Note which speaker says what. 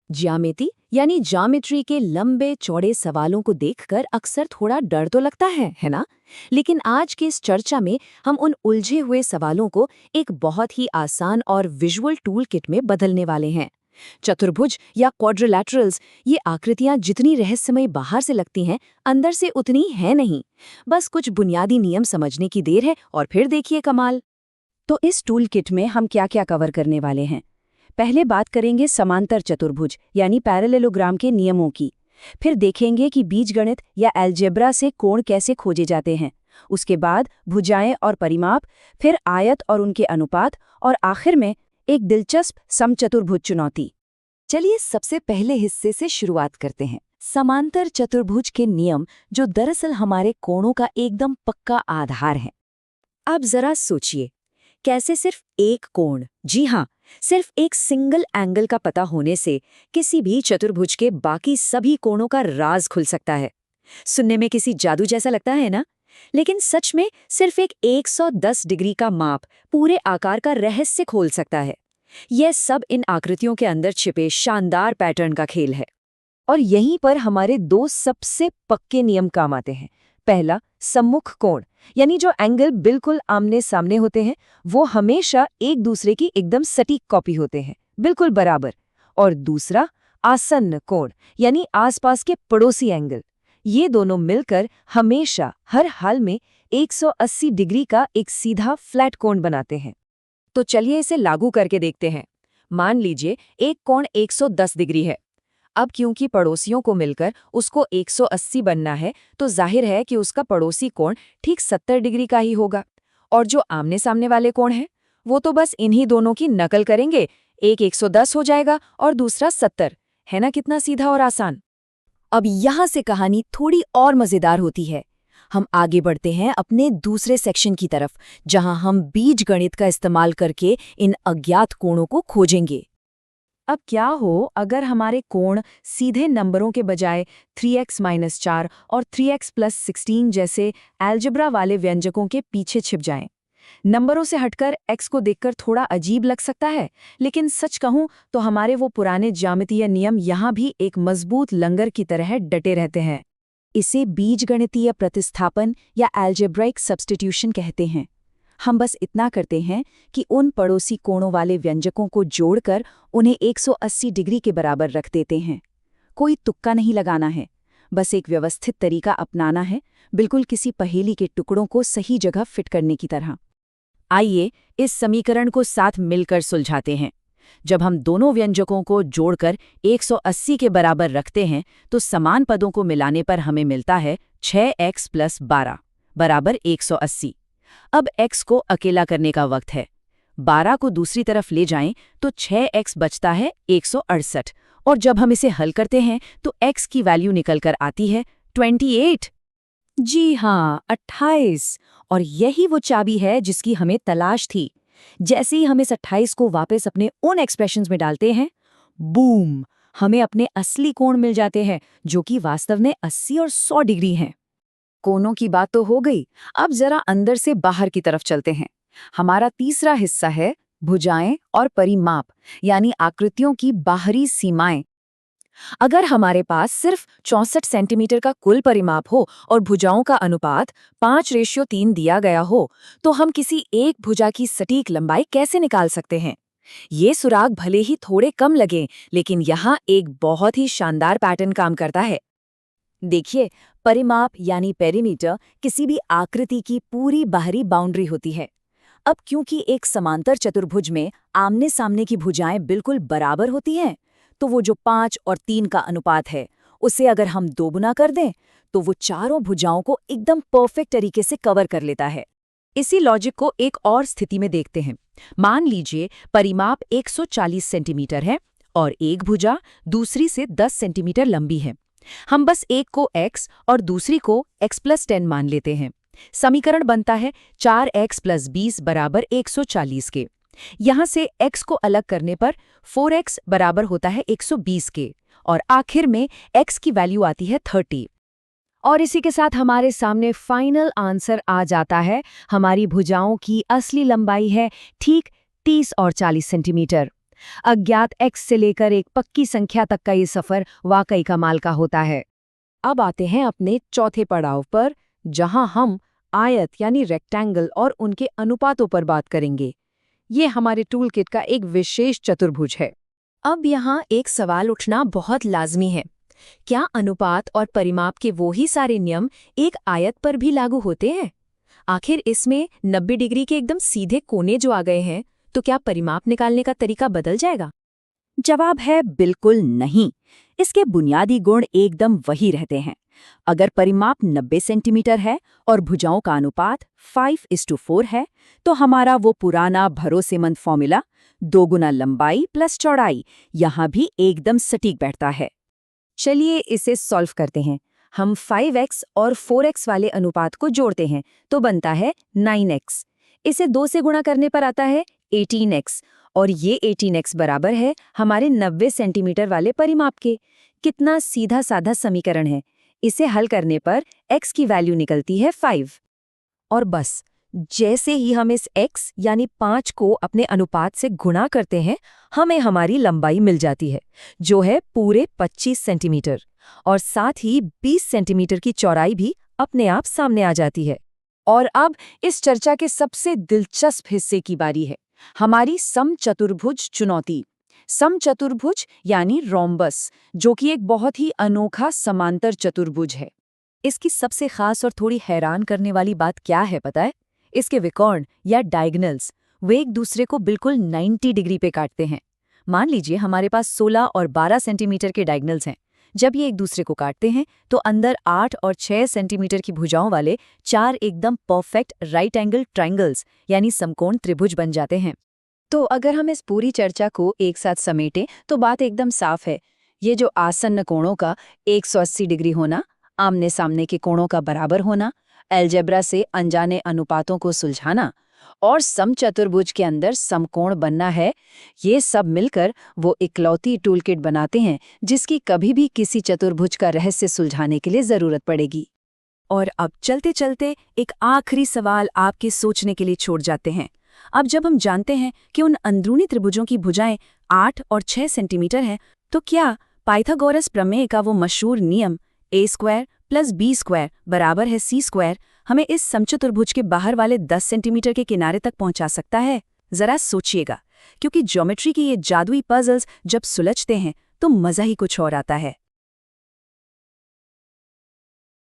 Speaker 1: ज्यामिति यानी ज्योमेट्री के लंबे चौड़े सवालों को देखकर अक्सर थोड़ा डर तो लगता है ना? लेकिन आज की इस चर्चा में हम उन उलझे हुए सवालों को एक बहुत ही आसान और विजुअल टूल किट में बदलने वाले हैं। चतुर्भुज या क्वाड्रिलैटरल्स, ये आकृतियां जितनी रहस्यमयी बाहर से लगती हैं, अंदर से उतनी है नहीं। बस कुछ बुनियादी नियम समझने की देर है और फिर देखिए कमाल।
Speaker 2: तो इस टूल किट में हम क्या क्या कवर करने वाले हैं? पहले बात करेंगे समांतर चतुर्भुज यानी पैरेललोग्राम के नियमों की। फिर देखेंगे कि बीजगणित या अलजेब्रा से कोण कैसे खोजे जाते हैं। उसके बाद भुजाएं और परिमाप, फिर आयत और उनके अनुपात, और आखिर में एक दिलचस्प समचतुर्भुज चुनौती।
Speaker 1: चलिए सबसे पहले हिस्से से शुरुआत करते हैं। समांतर चतुर्भुज के नियम, जो दरअसल हमारे कोणों का एकदम पक्का आधार है। अब जरा सोचिए, कैसे सिर्फ एक कोण, जी हाँ, सिर्फ एक सिंगल एंगल का पता होने से किसी भी चतुर्भुज के बाकी सभी कोणों का राज खुल सकता है। सुनने में किसी जादू जैसा लगता है ना? लेकिन सच में सिर्फ एक 110 डिग्री का माप पूरे आकार का रहस्य खोल सकता है। यह सब इन आकृतियों के अंदर छिपे शानदार पैटर्न का खेल है।
Speaker 2: और यहीं पर हमारे दो सबसे पक्के नियम काम आते हैं। पहला, सम्मुख कोण, यानी जो एंगल बिल्कुल आमने सामने होते हैं वो हमेशा एक दूसरे की एकदम सटीक कॉपी होते हैं, बिल्कुल बराबर। और दूसरा, आसन्न कोण, यानी आसपास के पड़ोसी एंगल। ये दोनों मिलकर हमेशा हर हाल में 180 डिग्री का एक सीधा फ्लैट कोण बनाते हैं।
Speaker 1: तो चलिए इसे लागू करके देखते हैं। मान लीजिए एक कोण 110 डिग्री है। अब क्योंकि पड़ोसियों को मिलकर उसको 180 बनना है, तो जाहिर है कि उसका पड़ोसी कोण ठीक 70 डिग्री का ही होगा। और जो आमने सामने वाले कोण हैं, वो तो बस इन्हीं दोनों की नकल करेंगे। एक 110 हो जाएगा और दूसरा 70। है ना कितना सीधा और आसान? अब यहाँ से कहानी थोड़ी और मजेदार होती है। हम आगे बढ़ते हैं अपने दूसरे सेक्शन की तरफ, जहां हम बीजगणित का इस्तेमाल करके इन अज्ञात कोणों को खोजेंगे।
Speaker 2: अब क्या हो अगर हमारे कोण सीधे नंबरों के बजाय 3x-4 और 3x+16 जैसे अलजेब्रा वाले व्यंजकों के पीछे छिप जाएं? नंबरों से हटकर x को देखकर थोड़ा अजीब लग सकता है, लेकिन सच कहूं तो हमारे वो पुराने ज्यामितीय नियम यहाँ भी एक मजबूत लंगर की तरह डटे रहते हैं।
Speaker 1: इसे बीजगणितीय प्रतिस्थापन या अलजेब्राइक सब्स्टिट्यूशन कहते हैं। हम बस इतना करते हैं कि उन पड़ोसी कोणों वाले व्यंजकों को जोड़कर उन्हें 180 डिग्री के बराबर रख देते हैं। कोई तुक्का नहीं लगाना है, बस एक व्यवस्थित तरीका अपनाना है, बिल्कुल किसी पहेली के टुकड़ों को सही जगह फिट करने की तरह। आइए इस समीकरण को साथ मिलकर सुलझाते हैं। जब हम दोनों व्यंजकों को जोड़कर 180 के बराबर रखते हैं, तो समान पदों को मिलाने पर हमें मिलता है 6x+12 बराबर 180। अब x को अकेला करने का वक्त है। 12 को दूसरी तरफ ले जाएं तो 6x बचता है 168, और जब हम इसे हल करते हैं तो x की वैल्यू निकलकर आती है 28। जी हाँ, 28। और यही वो चाबी है जिसकी हमें तलाश थी। जैसे ही हम इस 28 को वापस अपने उन एक्सप्रेशंस में डालते हैं, बूम, हमें अपने असली कोण मिल जाते हैं, जो कि वास्तव में 80 और 100 डिग्री हैं। कोणों की बात तो हो गई, अब जरा अंदर से बाहर की तरफ चलते हैं। हमारा तीसरा हिस्सा है भुजाएं और परिमाप, यानी आकृतियों की बाहरी सीमाएं। अगर हमारे पास सिर्फ 64 सेंटीमीटर का कुल परिमाप हो और भुजाओं का अनुपात 5:3 दिया गया हो, तो हम किसी एक भुजा की सटीक लंबाई कैसे निकाल सकते हैं? ये सुराग भले ही थोड़े कम लगें, लेकिन यहाँ एक बहुत ही शानदार पैटर्न काम करता है। देखिए, परिमाप यानी पेरीमीटर किसी भी आकृति की पूरी बाहरी बाउंड्री होती है। अब क्योंकि एक समांतर चतुर्भुज में आमने सामने की भुजाएं बिल्कुल बराबर होती हैं, तो वो जो 5 और 3 का अनुपात है, उसे अगर हम दोगुना कर दें, तो वो चारों भुजाओं को एकदम परफेक्ट तरीके से कवर कर लेता है। इसी लॉजिक को एक और स्थिति में देखते हैं। मान लीजिए परिमाप 140 सेंटीमीटर है और एक भुजा दूसरी से 10 सेंटीमीटर लंबी है। हम बस एक को x और दूसरी को x+10 मान लेते हैं। समीकरण बनता है 4x+20 बराबर 140 के। यहाँ से x को अलग करने पर 4x बराबर होता है 120 के, और आखिर में x की वैल्यू आती है 30। और इसी के साथ हमारे सामने फाइनल आंसर आ जाता है। हमारी भुजाओं की असली लंबाई है ठीक 30 और 40 सेंटीमीटर।
Speaker 2: अज्ञात x से लेकर एक पक्की संख्या तक का ये सफर वाकई कमाल का होता है। अब आते हैं अपने चौथे पड़ाव पर, जहां हम आयत यानी रेक्टेंगल और उनके अनुपातों पर बात करेंगे। ये हमारे टूल किट का एक विशेष चतुर्भुज है।
Speaker 1: अब यहाँ एक सवाल उठना बहुत लाजमी है। क्या अनुपात और परिमाप के वो ही सारे नियम एक आयत पर भी लागू होते हैं? आखिर इसमें 90 डिग्री के एकदम सीधे कोने जो आ गए हैं, तो क्या परिमाप निकालने का तरीका बदल जाएगा?
Speaker 2: जवाब है बिल्कुल नहीं। इसके बुनियादी गुण एकदम वही रहते हैं। अगर परिमाप 90 सेंटीमीटर है और भुजाओं का अनुपात 5:4 है, तो हमारा वो पुराना भरोसेमंद फॉर्मूला 2 गुना लंबाई प्लस चौड़ाई यहाँ भी एकदम सटीक बैठता है। चलिए इसे सॉल्व करते हैं। हम 5x और 4x वाले अनुपात को जोड़ते हैं तो बनता है 9x। इसे 2 से गुणा करने पर आता है 18x, और ये 18x बराबर है हमारे 90 सेंटीमीटर वाले परिमाप के। कितना सीधा साधा समीकरण है। इसे हल करने पर x की वैल्यू निकलती है 5। और बस जैसे ही हम इस x यानी 5 को अपने अनुपात से गुणा करते हैं, हमें हमारी लंबाई मिल जाती है, जो है पूरे 25 सेंटीमीटर, और साथ ही 20 सेंटीमीटर की चौड़ाई भी अपने आप सामने आ जाती है। और अब इस चर्चा के सबसे दिलचस्प हिस्से की बारी है, हमारी समचतुर्भुज चुनौती। समचतुर्भुज यानी रोम्बस, जो कि एक बहुत ही अनोखा समांतर चतुर्भुज है। इसकी सबसे खास और थोड़ी हैरान करने वाली बात क्या है पता है? इसके विकर्ण या डायगोनल्स, वे एक दूसरे को बिल्कुल 90 डिग्री पे काटते हैं। मान लीजिए हमारे पास 16 और 12 सेंटीमीटर के डायगोनल्स हैं। जब ये एक दूसरे को काटते हैं तो अंदर 8 और 6 सेंटीमीटर की भुजाओं वाले 4 एकदम परफेक्ट राइट एंगल ट्रायंगल्स यानी समकोण त्रिभुज बन जाते हैं। तो अगर हम इस पूरी चर्चा को एक साथ समेटें तो बात एकदम साफ है। ये जो आसन्न कोणों का 180 डिग्री होना, आमने सामने के कोणों का बराबर होना, अलजेब्रा से अनजाने अनुपातों को सुलझाना और समचतुर्भुज के अंदर समकोण बनना है, ये सब मिलकर वो इकलौती टूलकिट बनाते हैं जिसकी कभी भी किसी चतुर्भुज का रहस्य सुलझाने के लिए जरूरत पड़ेगी। और अब चलते चलते एक आखिरी सवाल आपके सोचने के लिए छोड़ जाते हैं। अब जब हम जानते हैं कि उन अंदरूनी त्रिभुजों की भुजाएं 8 और 6 सेंटीमीटर हैं, तो क्या पाइथागोरस प्रमेय का वो मशहूर नियम a² + b² बराबर है c² हमें इस समचतुर्भुज के बाहर वाले 10 सेंटीमीटर के किनारे तक पहुंचा सकता है? जरा सोचिएगा, क्योंकि ज्योमेट्री की ये जादुई पजल्स जब सुलझते हैं तो मजा ही कुछ और आता है।